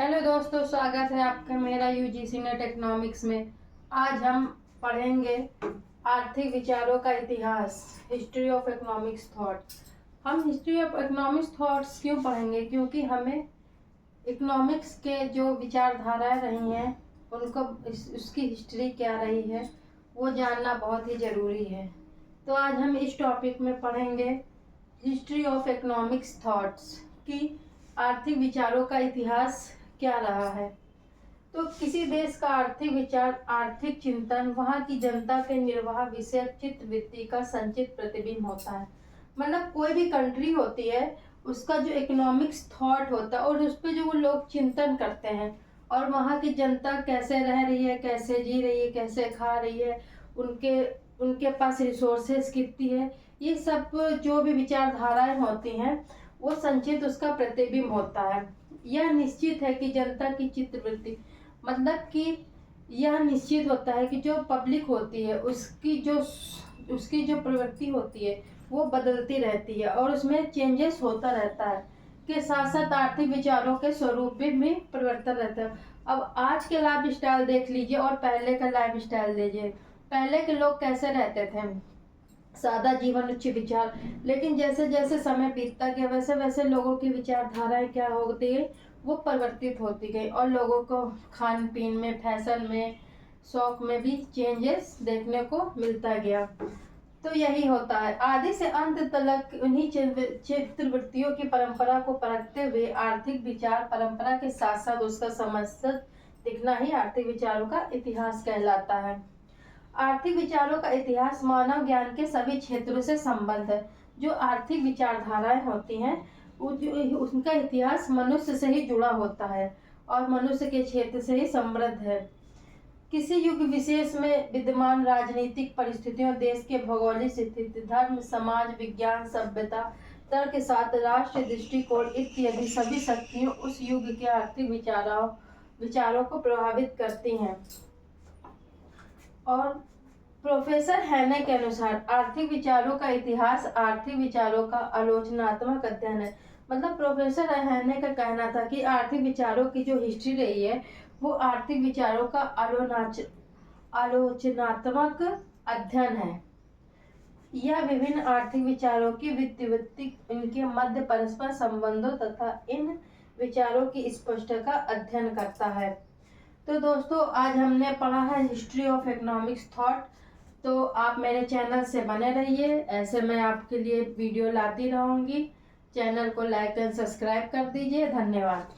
Hello दोस्तों, स्वागत है आपका मेरा यूजीसी नेट इकोनॉमिक्स में। आज हम पढ़ेंगे आर्थिक विचारों का इतिहास, हिस्ट्री ऑफ इकोनॉमिक्स थॉट। हम हिस्ट्री ऑफ इकोनॉमिक्स थॉट्स क्यों पढ़ेंगे? क्योंकि हमें इकोनॉमिक्स के जो विचारधाराएं रही हैं उनको उसकी हिस्ट्री क्या रही है वो जानना बहुत ही ज़रूरी है। तो आज हम इस टॉपिक में पढ़ेंगे हिस्ट्री ऑफ इकोनॉमिक्स थॉट्स की आर्थिक विचारों का इतिहास क्या रहा है। तो किसी देश का आर्थिक विचार, आर्थिक चिंतन वहाँ की जनता के निर्वाह विषयक चित्तवृत्ति का संचित प्रतिबिंब होता है। मतलब कोई भी कंट्री होती है उसका जो इकोनॉमिक्स थॉट होता है और उस पर जो वो लोग चिंतन करते हैं और वहाँ की जनता कैसे रह रही है, कैसे जी रही है, कैसे खा रही है, उनके उनके पास रिसोर्सेज कितनी है, ये सब जो भी विचारधाराएं होती हैं वो संचित उसका प्रतिबिंब होता है। यह निश्चित है कि जनता की चित्तवृत्ति, मतलब कि यह निश्चित होता है कि जो पब्लिक होती है उसकी जो प्रवृत्ति होती है वो बदलती रहती है और उसमें चेंजेस होता रहता है। के साथ साथ आर्थिक विचारों के स्वरूप में भी परिवर्तन रहता है। अब आज के लाइफ स्टाइल देख लीजिए और पहले का लाइफ स्टाइल लीजिए। पहले के लोग कैसे रहते थे? सादा जीवन, उच्च विचार। लेकिन जैसे जैसे समय बीतता गया वैसे वैसे लोगों की विचारधाराएं क्या होती गई, वो परिवर्तित होती गई और लोगों को खान पीन में, फैशन में, शौक में भी चेंजेस देखने को मिलता गया। तो यही होता है, आदि से अंत तक उन्हीं चित्रवृत्तियों की परंपरा को परखते हुए आर्थिक विचार परंपरा के साथ साथ उसका समस्त दिखना ही आर्थिक विचारों का इतिहास कहलाता है। आर्थिक विचारों का इतिहास मानव ज्ञान के सभी क्षेत्रों से संबद्ध है। जो आर्थिक विचारधाराएं होती हैं उनका इतिहास मनुष्य से ही जुड़ा होता है और मनुष्य के क्षेत्र से ही समृद्ध है। किसी युग विशेष में विद्यमान राजनीतिक परिस्थितियों, देश के भौगोलिक स्थिति, धर्म, समाज, विज्ञान, सभ्यता, तर्क के साथ राष्ट्र दृष्टिकोण इत्यादि सभी शक्तियों उस युग के आर्थिक विचारों को प्रभावित करती हैं। और प्रोफेसर हैने के अनुसार आर्थिक विचारों का इतिहास आर्थिक विचारों का आलोचनात्मक अध्ययन है। मतलब प्रोफेसर हैने का कहना था कि आर्थिक विचारों की जो हिस्ट्री रही है वो आर्थिक विचारों का आलोचनात्मक अध्ययन है। यह विभिन्न आर्थिक विचारों की व्युत्पत्ति, इनके मध्य परस्पर संबंधों तथा इन विचारों की स्पष्टता का अध्ययन करता है। तो दोस्तों, आज हमने पढ़ा है हिस्ट्री ऑफ इकोनॉमिक्स थॉट। तो आप मेरे चैनल से बने रहिए, ऐसे मैं आपके लिए वीडियो लाती रहूँगी। चैनल को लाइक एंड सब्सक्राइब कर दीजिए। धन्यवाद।